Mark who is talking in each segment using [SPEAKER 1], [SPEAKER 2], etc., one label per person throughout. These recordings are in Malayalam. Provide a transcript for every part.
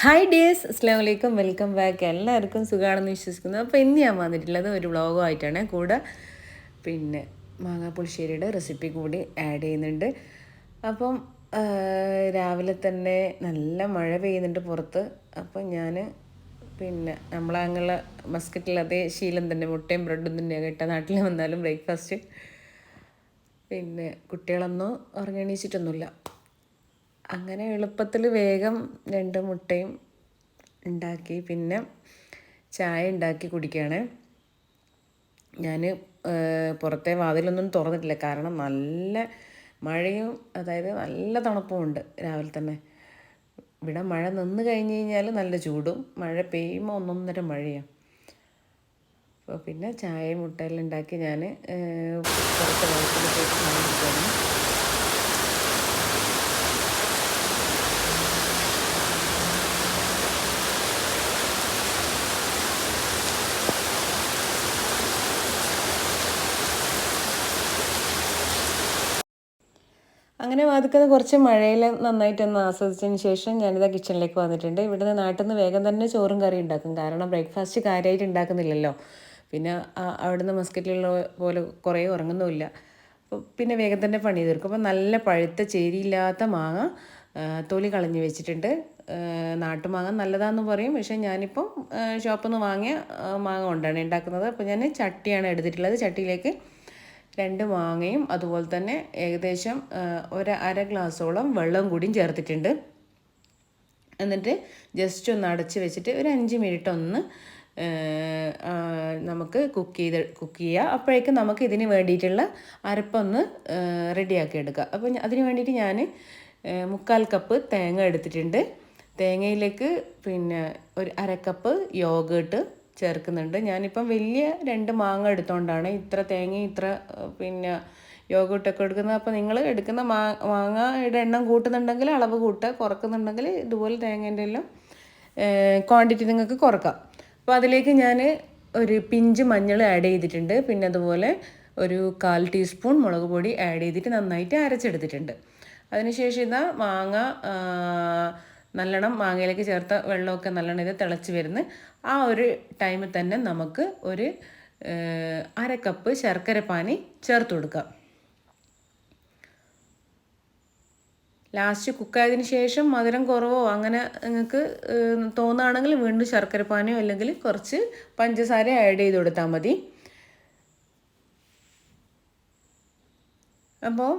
[SPEAKER 1] ഹായ് ഡിയേഴ്സ്, അസ്സാം വലൈക്കും, വെൽക്കം ബാക്ക്. എല്ലാവർക്കും സുഖമാണെന്ന് വിശ്വസിക്കുന്നു. അപ്പോൾ ഇന്ന് ഞാൻ വന്നിട്ടുള്ളത് ഒരു വ്ളോഗുമായിട്ടാണ്. കൂടെ പിന്നെ മാങ്ങാപ്പുളിശ്ശേരിയുടെ റെസിപ്പി കൂടി ആഡ് ചെയ്യുന്നുണ്ട്. അപ്പം രാവിലെ തന്നെ നല്ല മഴ പെയ്യുന്നുണ്ട് പുറത്ത്. അപ്പം ഞാൻ നമ്മളങ്ങനെ മസ്കറ്റിൽ അതേ ശീലം തന്നെ, മുട്ടയും ബ്രെഡും തന്നെ കേട്ട നാട്ടിൽ വന്നാലും ബ്രേക്ക്ഫാസ്റ്റ്. കുട്ടികളൊന്നും ഉറങ്ങണീച്ചിട്ടൊന്നുമില്ല. അങ്ങനെ എളുപ്പത്തിൽ വേഗം 2 മുട്ടയും ഉണ്ടാക്കി ചായ ഉണ്ടാക്കി കുടിക്കുകയാണ്. ഞാൻ പുറത്തെ വാതിലൊന്നും തുറന്നിട്ടില്ല, കാരണം നല്ല മഴയും അതായത് നല്ല തണുപ്പും ഉണ്ട് രാവിലെ തന്നെ. ഇവിടെ മഴ നിന്ന് കഴിഞ്ഞ് കഴിഞ്ഞാൽ നല്ല ചൂടും, മഴ പെയ്യുമ്പോൾ ഒന്നൊന്നര മഴയാണ്. അപ്പോൾ ചായയും മുട്ടയെല്ലാം ഉണ്ടാക്കി ഞാൻ പുറത്തെ വാതിൽ പോയിട്ട് ചായ കുടിക്കുകയാണ്. അങ്ങനെ വാതിക്കത് കുറച്ച് മഴയിൽ നന്നായിട്ടൊന്ന് ആസ്വദിച്ചതിന് ശേഷം ഞാനിതാ കിച്ചണിലേക്ക് വന്നിട്ടുണ്ട്. ഇവിടുന്ന് നാട്ടിൽ നിന്ന് വേഗം തന്നെ ചോറും കറി ഉണ്ടാക്കും, കാരണം ബ്രേക്ക്ഫാസ്റ്റ് കാര്യമായിട്ട് ഉണ്ടാക്കുന്നില്ലല്ലോ. അവിടുന്ന് മസ്കറ്റിലുള്ള പോലെ കുറേ ഉറങ്ങുന്നുമില്ല. അപ്പോൾ വേഗം തന്നെ പണി തീർക്കും. അപ്പോൾ നല്ല പഴുത്ത ചേരിയില്ലാത്ത മാങ്ങ തൊലി കളഞ്ഞ് വെച്ചിട്ടുണ്ട്. നാട്ടുമാങ്ങ നല്ലതാണെന്ന് പറയും, പക്ഷേ ഞാനിപ്പോൾ ഷോപ്പിൽ നിന്ന് വാങ്ങിയ മാങ്ങ കൊണ്ടാണ് ഉണ്ടാക്കുന്നത്. അപ്പോൾ ഞാൻ ചട്ടിയാണ് എടുത്തിട്ടുള്ളത്. ചട്ടിയിലേക്ക് 2 മാങ്ങയും അതുപോലെ തന്നെ ഏകദേശം അര ഗ്ലാസോളം വെള്ളം കൂടിയും ചേർത്തിട്ടുണ്ട്. എന്നിട്ട് ജസ്റ്റ് ഒന്ന് അടച്ച് വെച്ചിട്ട് ഒരു 5 മിനിറ്റ് ഒന്ന് നമുക്ക് കുക്ക് ചെയ്യുക. അപ്പോഴേക്കും നമുക്ക് ഇതിന് വേണ്ടിയിട്ടുള്ള അരപ്പൊന്ന് റെഡിയാക്കി എടുക്കുക. അപ്പോൾ അതിന് വേണ്ടിയിട്ട് ഞാൻ 3/4 കപ്പ് തേങ്ങ എടുത്തിട്ടുണ്ട്. തേങ്ങയിലേക്ക് ഒരു 1/2 കപ്പ് യോഗേട്ട് ചേർക്കുന്നുണ്ട്. ഞാനിപ്പം വലിയ 2 മാങ്ങ എടുത്തുകൊണ്ടാണ് ഇത്ര തേങ്ങയും ഇത്ര യോഗട്ടൊക്കെ എടുക്കുന്നത്. അപ്പോൾ നിങ്ങൾ എടുക്കുന്ന മാങ്ങയുടെ എണ്ണം കൂട്ടുന്നുണ്ടെങ്കിൽ അളവ് കൂട്ടുക, കുറക്കുന്നുണ്ടെങ്കിൽ ഇതുപോലെ തേങ്ങേൻ്റെ എല്ലാം ക്വാണ്ടിറ്റി നിങ്ങൾക്ക് കുറക്കാം. അപ്പോൾ അതിലേക്ക് ഞാൻ ഒരു പിഞ്ച് മഞ്ഞൾ ആഡ് ചെയ്തിട്ടുണ്ട്. അതുപോലെ ഒരു 1/4 ടീസ്പൂൺ മുളക് പൊടി ആഡ് ചെയ്തിട്ട് നന്നായിട്ട് അരച്ചെടുത്തിട്ടുണ്ട്. അതിനുശേഷം ഇതാ നല്ലോണം മാങ്ങയിലേക്ക് ചേർത്ത വെള്ളമൊക്കെ നല്ലോണം ഇത് തിളച്ച് വരുന്ന ആ ഒരു ടൈമിൽ തന്നെ നമുക്ക് ഒരു 1/2 കപ്പ് ശർക്കര പാനി ചേർത്ത് കൊടുക്കാം. ലാസ്റ്റ് കുക്കായതിന് ശേഷം മധുരം കുറവോ അങ്ങനെ നിങ്ങൾക്ക് തോന്നുകയാണെങ്കിൽ വീണ്ടും ശർക്കര പാനിയോ അല്ലെങ്കിൽ കുറച്ച് പഞ്ചസാര ആഡ് ചെയ്ത് കൊടുത്താൽ മതി. അപ്പോൾ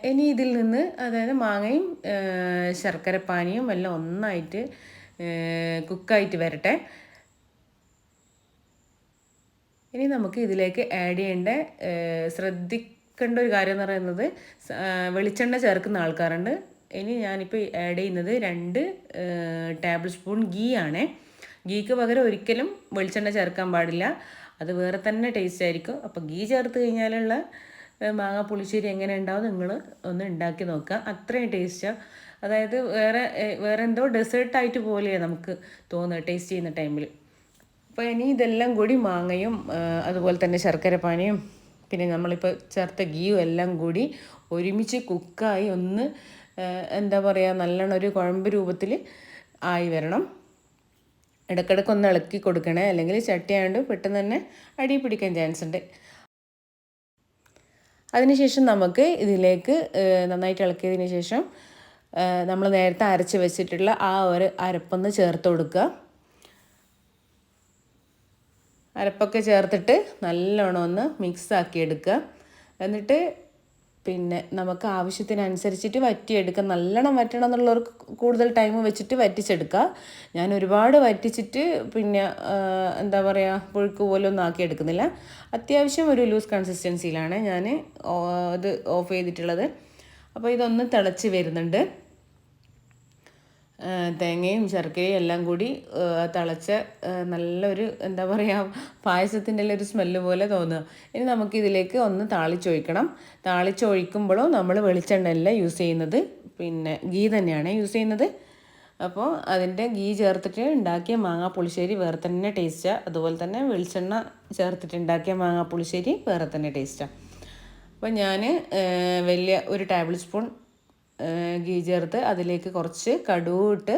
[SPEAKER 1] ഇനി ഇതിൽ നിന്ന് അതായത് മാങ്ങയും ശർക്കര പാനിയും എല്ലാം ഒന്നായിട്ട് കുക്കായിട്ട് വരട്ടെ. ഇനി നമുക്ക് ഇതിലേക്ക് ആഡ് ചെയ്യേണ്ട ശ്രദ്ധിക്കേണ്ട ഒരു കാര്യം എന്ന് പറയുന്നത്, വെളിച്ചെണ്ണ ചേർക്കുന്ന ആൾക്കാരുണ്ട്. ഇനി ഞാനിപ്പോൾ ആഡ് ചെയ്യുന്നത് 2 ടേബിൾ സ്പൂൺ ഗീ ആണ്. ഗീക്ക് പകരം ഒരിക്കലും വെളിച്ചെണ്ണ ചേർക്കാൻ പാടില്ല, അത് വേറെ തന്നെ ടേസ്റ്റ് ആയിരിക്കും. അപ്പോൾ ഗീ ചേർത്ത് കഴിഞ്ഞാലുള്ള മാങ്ങ പുളിശ്ശേരി എങ്ങനെ ഉണ്ടാവും നിങ്ങൾ ഒന്ന് ഉണ്ടാക്കി നോക്കുക, അത്രയും ടേസ്റ്റാണ്. അതായത് വേറെ എന്തോ ഡെസേർട്ടായിട്ട് പോലെയാണ് നമുക്ക് തോന്നുക ടേസ്റ്റ് ചെയ്യുന്ന ടൈമിൽ. അപ്പോൾ ഇനി ഇതെല്ലാം കൂടി മാങ്ങയും അതുപോലെ തന്നെ ശർക്കര പാനിയും നമ്മളിപ്പോൾ ചേർത്ത ഗീയും എല്ലാം കൂടി ഒരുമിച്ച് കുക്കായി ഒന്ന് നല്ലോണം ഒരു കുഴമ്പ് രൂപത്തിൽ ആയി വരണം. ഇടയ്ക്കിടയ്ക്ക് ഒന്ന് ഇളക്കി കൊടുക്കണേ, അല്ലെങ്കിൽ ചട്ടിയായതുകൊണ്ട് പെട്ടെന്ന് തന്നെ അടി പിടിക്കാൻ ചാൻസ് ഉണ്ട്. അതിനുശേഷം നമുക്ക് ഇതിലേക്ക് നന്നായിട്ട് ഇളക്കിയതിന് ശേഷം നമ്മൾ നേരത്തെ അരച്ച് വെച്ചിട്ടുള്ള ആ ഒരു അരപ്പൊന്ന് ചേർത്ത് കൊടുക്കുക. അരപ്പൊക്കെ ചേർത്തിട്ട് നല്ലോണം ഒന്ന് മിക്സ് ആക്കി എടുക്കുക. എന്നിട്ട് നമുക്ക് ആവശ്യത്തിനനുസരിച്ചിട്ട് വറ്റിയെടുക്കുക. നല്ലോണം വറ്റണം എന്നുള്ളവർക്ക് കൂടുതൽ ടൈം വെച്ചിട്ട് വറ്റിച്ചെടുക്കുക. ഞാൻ ഒരുപാട് വറ്റിച്ചിട്ട് പുഴുക്ക് പോലെ ഒന്നും ആക്കി എടുക്കുന്നില്ല. അത്യാവശ്യം ഒരു ലൂസ് കൺസിസ്റ്റൻസിയിലാണ് ഞാൻ ഇത് ഓഫ് ചെയ്തിട്ടുള്ളത്. അപ്പോൾ ഇതൊന്ന് തിളച്ച് വരുന്നുണ്ട്. തേങ്ങയും ശർക്കരയും എല്ലാം കൂടി തിളച്ച നല്ലൊരു പായസത്തിൻ്റെ ഒരു സ്മെല്ല് പോലെ തോന്നുക. ഇനി നമുക്കിതിലേക്ക് ഒന്ന് താളിച്ചൊഴിക്കണം. താളിച്ചൊഴിക്കുമ്പോഴും നമ്മൾ വെളിച്ചെണ്ണയല്ല യൂസ് ചെയ്യുന്നത്, ഗീ തന്നെയാണ് യൂസ് ചെയ്യുന്നത്. അപ്പോൾ അതിൻ്റെ ഗീ ചേർത്തിട്ട് ഉണ്ടാക്കിയ മാങ്ങാ പുളിശ്ശേരി വേറെ തന്നെ ടേസ്റ്റാണ്. അതുപോലെ തന്നെ വെളിച്ചെണ്ണ ചേർത്തിട്ട് ഉണ്ടാക്കിയ മാങ്ങാ പുളിശ്ശേരി വേറെ തന്നെ ടേസ്റ്റാണ്. അപ്പോൾ ഞാൻ വലിയ ഒരു ടേബിൾ സ്പൂൺ ഗീ ചേർത്ത് അതിലേക്ക് കുറച്ച് കടുക് ഇട്ട്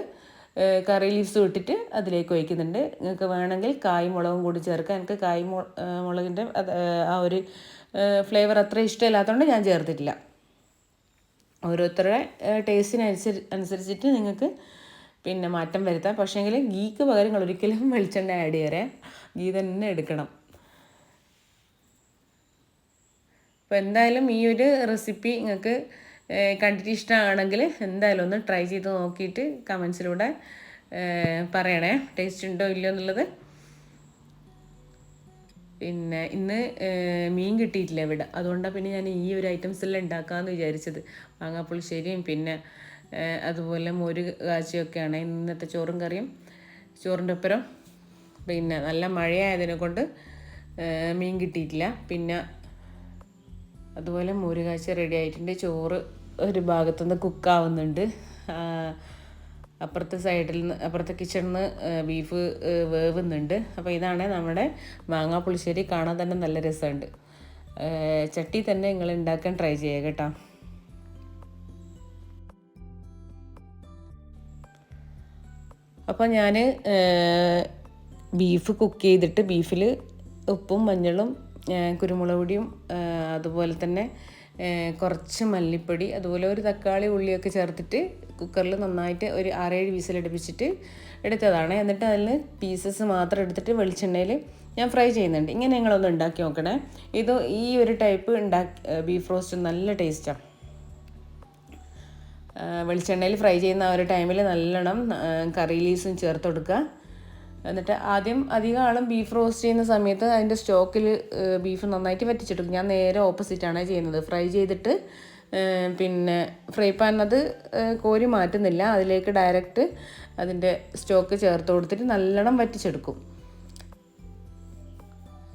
[SPEAKER 1] കറി ലീവ്സും ഇട്ടിട്ട് അതിലേക്ക് ഒഴിക്കുന്നുണ്ട്. നിങ്ങൾക്ക് വേണമെങ്കിൽ കായും മുളകും കൂടി ചേർക്കാം. എനിക്ക് കായും മുളകിൻ്റെ ആ ഒരു ഫ്ലേവർ അത്ര ഇഷ്ടമില്ലാത്തതുകൊണ്ട് ഞാൻ ചേർത്തിട്ടില്ല. ഓരോരുത്തരുടെ അനുസരിച്ചിട്ട് നിങ്ങൾക്ക് പിന്നെ മാറ്റം വരുത്താം. പക്ഷേങ്കിൽ ഗീക്ക് പകരം നിങ്ങൾ ഒരിക്കലും വെളിച്ചെണ്ണ ആഡ് ചെയ്യരുത്. ഗീ തന്നെ എടുക്കണം. അപ്പോൾ എന്തായാലും ഈ ഒരു റെസിപ്പി നിങ്ങൾക്ക് കണ്ടിട്ട് ഇഷ്ടമാണെങ്കിൽ എന്തായാലും ഒന്ന് ട്രൈ ചെയ്ത് നോക്കിയിട്ട് കമൻസിലൂടെ പറയണേ ടേസ്റ്റ് ഉണ്ടോ ഇല്ലയോ എന്നുള്ളത്. പിന്നെ ഇന്ന് മീൻ കിട്ടിയിട്ടില്ല ഇവിടെ, അതുകൊണ്ടാണ് പിന്നെ ഞാൻ ഈ ഒരു ഐറ്റംസ് എല്ലാം ഉണ്ടാക്കാമെന്ന് വിചാരിച്ചത്. മാങ്ങാപ്പുളിശ്ശേരിയും പിന്നെ അതുപോലെ മോര് കാച്ചിയൊക്കെയാണ് ഇന്നത്തെ ചോറും കറിയും. ചോറിൻ്റെ ഒപ്പരം പിന്നെ നല്ല മഴയായതിനെ കൊണ്ട് മീൻ കിട്ടിയിട്ടില്ല. പിന്നെ അതുപോലെ മോര് കാച്ചി റെഡി ആയിട്ടുണ്ട്. ചോറ് ഒരു ഭാഗത്തുനിന്ന് കുക്കാവുന്നുണ്ട്. അപ്പുറത്തെ കിച്ചണിൽ നിന്ന് ബീഫ് വേവുന്നുണ്ട്. അപ്പോൾ ഇതാണ് നമ്മുടെ മാങ്ങാ പുളിശ്ശേരി. കാണാൻ തന്നെ നല്ല രസമുണ്ട്. ചട്ടി തന്നെ നിങ്ങൾ ഉണ്ടാക്കാൻ ട്രൈ ചെയ്യുക കേട്ടോ. അപ്പോൾ ഞാൻ ബീഫ് കുക്ക് ചെയ്തിട്ട് ബീഫിൽ ഉപ്പും മഞ്ഞളും കുരുമുളക് പൊടിയും അതുപോലെ തന്നെ കുറച്ച് മല്ലിപ്പൊടി അതുപോലെ ഒരു തക്കാളി ഉള്ളിയൊക്കെ ചേർത്തിട്ട് കുക്കറിൽ നന്നായിട്ട് ഒരു 6-7 വിസിലടുപ്പിച്ചിട്ട് എടുത്തതാണ്. എന്നിട്ട് അതിൽ പീസസ് മാത്രം എടുത്തിട്ട് വെളിച്ചെണ്ണയിൽ ഞാൻ ഫ്രൈ ചെയ്യുന്നുണ്ട്. ഇങ്ങനെ നിങ്ങളൊന്ന് ഉണ്ടാക്കി നോക്കണേ. ഈ ഒരു ടൈപ്പ് ബീഫ് റോസ്റ്റ് നല്ല ടേസ്റ്റാണ്. വെളിച്ചെണ്ണയിൽ ഫ്രൈ ചെയ്യുന്ന ആ ഒരു ടൈമിൽ നല്ലോണം കറി ലീവ്സും ചേർത്ത് കൊടുക്കുക. എന്നിട്ട് അധികം ആളും ബീഫ് റോസ്റ്റ് ചെയ്യുന്ന സമയത്ത് അതിൻ്റെ സ്റ്റോക്കിൽ ബീഫ് നന്നായിട്ട് വറ്റിച്ചെടുക്കും. ഞാൻ നേരെ ഓപ്പോസിറ്റാണ് ചെയ്യുന്നത്. ഫ്രൈ ചെയ്തിട്ട് പിന്നെ ഫ്രൈ പാനത് കോരി മാറ്റുന്നില്ല, അതിലേക്ക് ഡയറക്റ്റ് അതിൻ്റെ സ്റ്റോക്ക് ചേർത്ത് കൊടുത്തിട്ട് നല്ലോണം വറ്റിച്ചെടുക്കും.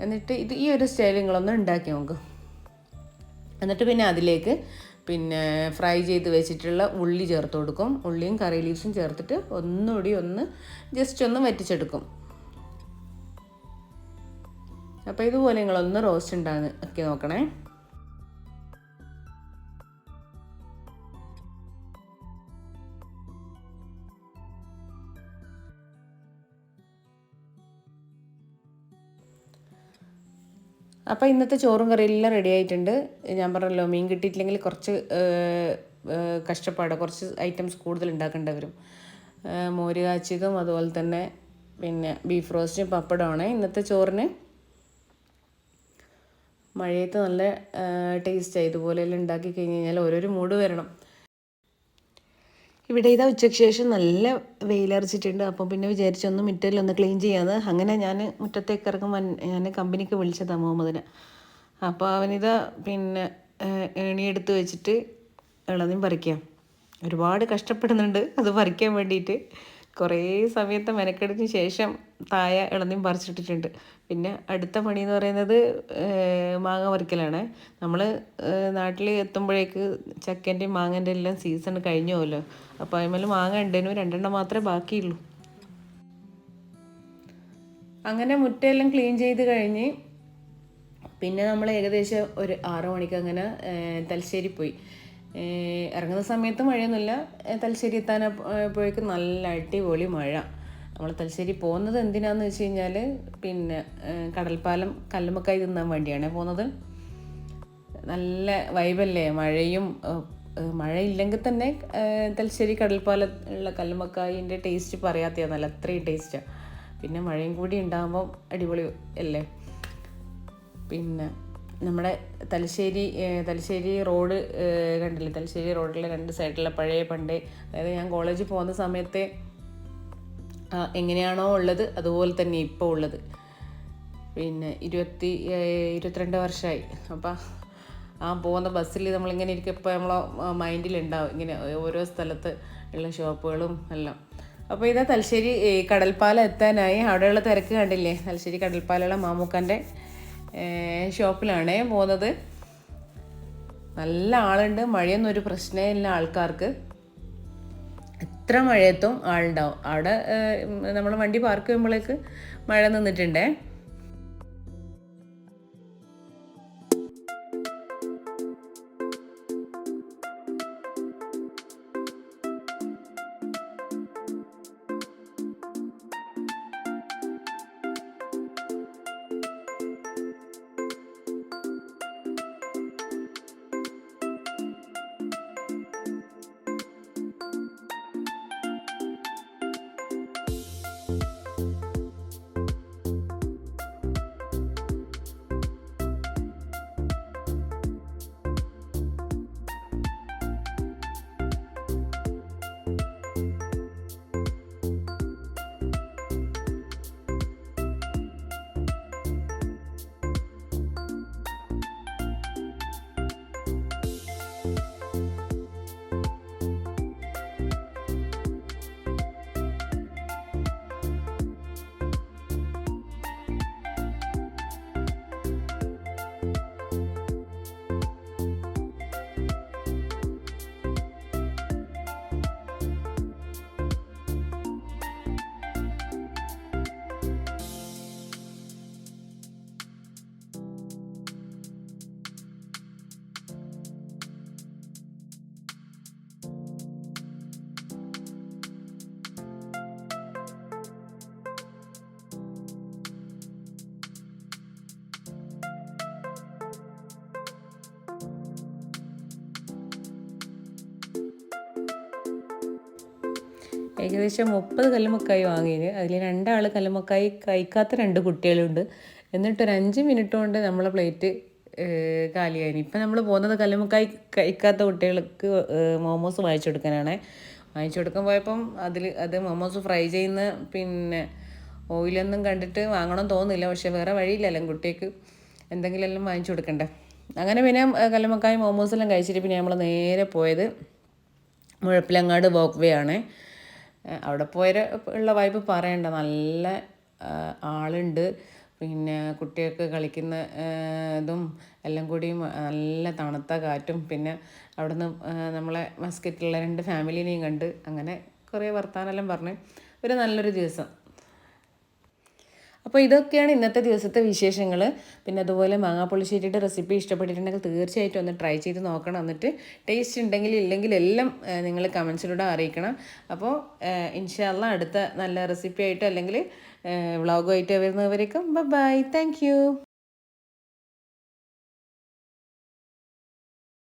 [SPEAKER 1] എന്നിട്ട് ഈ ഒരു സ്റ്റൈൽ നിങ്ങളൊന്ന് ഉണ്ടാക്കി നോക്കും. എന്നിട്ട് പിന്നെ അതിലേക്ക് പിന്നെ ഫ്രൈ ചെയ്ത് വെച്ചിട്ടുള്ള ഉള്ളി ചേർത്ത് കൊടുക്കും. ഉള്ളിയും കറി ലീവ്സും ചേർത്തിട്ട് ഒന്നുകൂടി ജസ്റ്റ് ഒന്ന് വറ്റിച്ചെടുക്കും. അപ്പോൾ ഇതുപോലെ നിങ്ങളൊന്ന് റോസ്റ്റ് ഉണ്ടാക്കി നോക്കണേ. അപ്പോൾ ഇന്നത്തെ ചോറും കറിയെല്ലാം റെഡി ആയിട്ടുണ്ട്. ഞാൻ പറഞ്ഞല്ലോ മീൻ കിട്ടിയിട്ടില്ലെങ്കിൽ കുറച്ച് കഷ്ടപ്പാടാണ്, കുറച്ച് ഐറ്റംസ് കൂടുതൽ ഉണ്ടാക്കേണ്ടി വരും. മോര് കാച്ചിയതും അതുപോലെ തന്നെ പിന്നെ ബീഫ് റോസ്റ്റും പപ്പടമാണ് ഇന്നത്തെ ചോറിന്. മഴയത്ത് നല്ല ടേസ്റ്റായി. ഇതുപോലെയെല്ലാം ഉണ്ടാക്കി കഴിഞ്ഞ് കഴിഞ്ഞാൽ ഓരോരോ മൂഡ് വരണം. ഇവിടെ ഇതാ ഉച്ചയ്ക്ക് ശേഷം നല്ല വെയിലറിച്ചിട്ടുണ്ട്. അപ്പം പിന്നെ വിചാരിച്ചൊന്ന് മുറ്റയിലൊന്ന് ക്ലീൻ ചെയ്യാമെന്ന്. അങ്ങനെ ഞാൻ മുറ്റത്തേക്ക് ഇറങ്ങുമ്പോൾ ഞാൻ കമ്പനിക്ക് വിളിച്ചതാണ് മുഹമ്മദിനെ. അപ്പോൾ അവനിതാ പിന്നെ ഏണിയെടുത്ത് വെച്ചിട്ട് ഇളനീർ പറിക്കാം. ഒരുപാട് കഷ്ടപ്പെടുന്നുണ്ട് അത് പറിക്കാൻ വേണ്ടിയിട്ട്. കുറേ സമയത്തെ മെനക്കെടുത്തിന് ശേഷം താഴെ ഇളനീർ പറിച്ചിട്ടിട്ടുണ്ട്. പിന്നെ അടുത്ത പണി എന്ന് പറയുന്നത് മാങ്ങ പറിക്കലാണ്. നമ്മൾ നാട്ടിൽ എത്തുമ്പോഴേക്ക് ചക്കൻ്റെയും മാങ്ങൻ്റെ എല്ലാം സീസൺ കഴിഞ്ഞു പോലോ. അപ്പോൾ അതിന്മേൽ മാങ്ങ ഉണ്ടേനു 2 മാത്രമേ ബാക്കിയുള്ളൂ. അങ്ങനെ മുറ്റയെല്ലാം ക്ലീൻ ചെയ്ത് കഴിഞ്ഞ് പിന്നെ നമ്മൾ ഏകദേശം ഒരു 6 മണിക്ക് അങ്ങനെ തലശ്ശേരി പോയി. ഇറങ്ങുന്ന സമയത്ത് മഴയൊന്നുമില്ല. തലശ്ശേരി എത്താനപ്പോഴേക്കും നല്ല അടിപൊളി മഴ. നമ്മൾ തലശ്ശേരി പോകുന്നത് എന്തിനാന്ന് വെച്ച് കഴിഞ്ഞാൽ പിന്നെ കടൽപ്പാലം കല്ലുമ്മക്കായ് തിന്നാൻ വേണ്ടിയാണ് പോകുന്നത്. നല്ല വൈബല്ലേ. മഴയില്ലെങ്കിൽ തന്നെ തലശ്ശേരി കടൽപ്പാലം ഉള്ള കല്ലുമ്മക്കായിൻ്റെ ടേസ്റ്റ് പറയാത്തതാണ്, നല്ല അത്രയും ടേസ്റ്റാണ്. പിന്നെ മഴയും കൂടി ഉണ്ടാകുമ്പം അടിപൊളി അല്ലേ. പിന്നെ നമ്മുടെ തലശ്ശേരി റോഡ് കണ്ടില്ലേ. തലശ്ശേരി റോഡിലെ 2 സൈഡിലുള്ള പഴയ അതായത് ഞാൻ കോളേജിൽ പോകുന്ന സമയത്തെ എങ്ങനെയാണോ ഉള്ളത് അതുപോലെ തന്നെ ഇപ്പോൾ ഉള്ളത്. പിന്നെ 22 വർഷമായി. അപ്പം പോകുന്ന ബസ്സിൽ നമ്മളിങ്ങനെ ഇരിക്കും. ഇപ്പോൾ നമ്മളെ മൈൻഡിലുണ്ടാവും ഇങ്ങനെ ഓരോ സ്ഥലത്ത് ഉള്ള ഷോപ്പുകളും എല്ലാം. അപ്പോൾ ഇതാ തലശ്ശേരി കടൽപ്പാലം എത്താനായി. അവിടെയുള്ള തിരക്ക് കണ്ടില്ലേ. തലശ്ശേരി കടൽപ്പാലമുള്ള മാമൂക്കാൻ്റെ ഷോപ്പിലാണ് പോകുന്നത്. നല്ല ആളുണ്ട്. മഴയൊന്നും ഒരു പ്രശ്നമില്ല ആൾക്കാർക്ക്. എത്ര മഴയത്തും ആളുണ്ടാവും. അവിടെ നമ്മൾ വണ്ടി പാർക്ക് ചെയ്യുമ്പോഴേക്ക് മഴ നിന്നിട്ടുണ്ടേ. ഏകദേശം 30 കല്ലുമ്മക്കായി വാങ്ങിയത്. അതിൽ 2 ആൾ കല്ലുമ്മക്കായി കഴിക്കാത്ത 2 കുട്ടികളുണ്ട്. എന്നിട്ടൊരു 5 മിനിറ്റ് കൊണ്ട് നമ്മളെ പ്ലേറ്റ് കാലിയായി. ഇപ്പം നമ്മൾ പോകുന്നത് കല്ലുമ്മക്കായി കഴിക്കാത്ത കുട്ടികൾക്ക് മോമോസ് വാങ്ങിച്ചു കൊടുക്കാനാണ്. വാങ്ങിച്ചു കൊടുക്കാൻ പോയപ്പം അത് മോമോസ് ഫ്രൈ ചെയ്യുന്ന പിന്നെ ഓയിലൊന്നും കണ്ടിട്ട് വാങ്ങണം തോന്നുന്നില്ല. പക്ഷെ വേറെ വഴിയില്ലല്ലോ, കുട്ടിക്ക് എന്തെങ്കിലും എല്ലാം വാങ്ങിച്ചു കൊടുക്കണ്ടേ. അങ്ങനെ പിന്നെ കല്ലുമ്മക്കായും മോമോസെല്ലാം കഴിച്ചിട്ട് പിന്നെ നമ്മൾ നേരെ പോയത് മുഴപ്പിലങ്ങാട് വോക്ക് വേ ആണ്. അവിടെ പോയ ഉള്ള വൈബ് പറയണ്ട, നല്ല ആളുണ്ട്. പിന്നെ കുട്ടികൾക്ക് കളിക്കുന്ന ഇതും എല്ലാം കൂടിയും നല്ല തണുത്ത കാറ്റും, പിന്നെ അവിടുന്ന് നമ്മളെ മസ്കറ്റിലുള്ള 2 ഫാമിലിനെയും കണ്ട് അങ്ങനെ കുറേ വർത്താനെല്ലാം പറഞ്ഞ് ഒരു നല്ലൊരു ദിവസം. അപ്പോൾ ഇതൊക്കെയാണ് ഇന്നത്തെ ദിവസത്തെ വിശേഷങ്ങൾ. പിന്നെ അതുപോലെ മാങ്ങാപ്പുളിശ്ശേരിയുടെ റെസിപ്പി ഇഷ്ടപ്പെട്ടിട്ടുണ്ടെങ്കിൽ തീർച്ചയായിട്ടും ഒന്ന് ട്രൈ ചെയ്ത് നോക്കണം. എന്നിട്ട് ടേസ്റ്റ് ഉണ്ടെങ്കിൽ ഇല്ലെങ്കിൽ എല്ലാം നിങ്ങൾ കമൻസിലൂടെ അറിയിക്കണം. അപ്പോൾ ഇൻഷാ അല്ലാഹ് അടുത്ത നല്ല റെസിപ്പി ആയിട്ടോ അല്ലെങ്കിൽ വ്ളോഗുമായിട്ട് വരുന്നവരേക്കും ബൈ, താങ്ക് യു.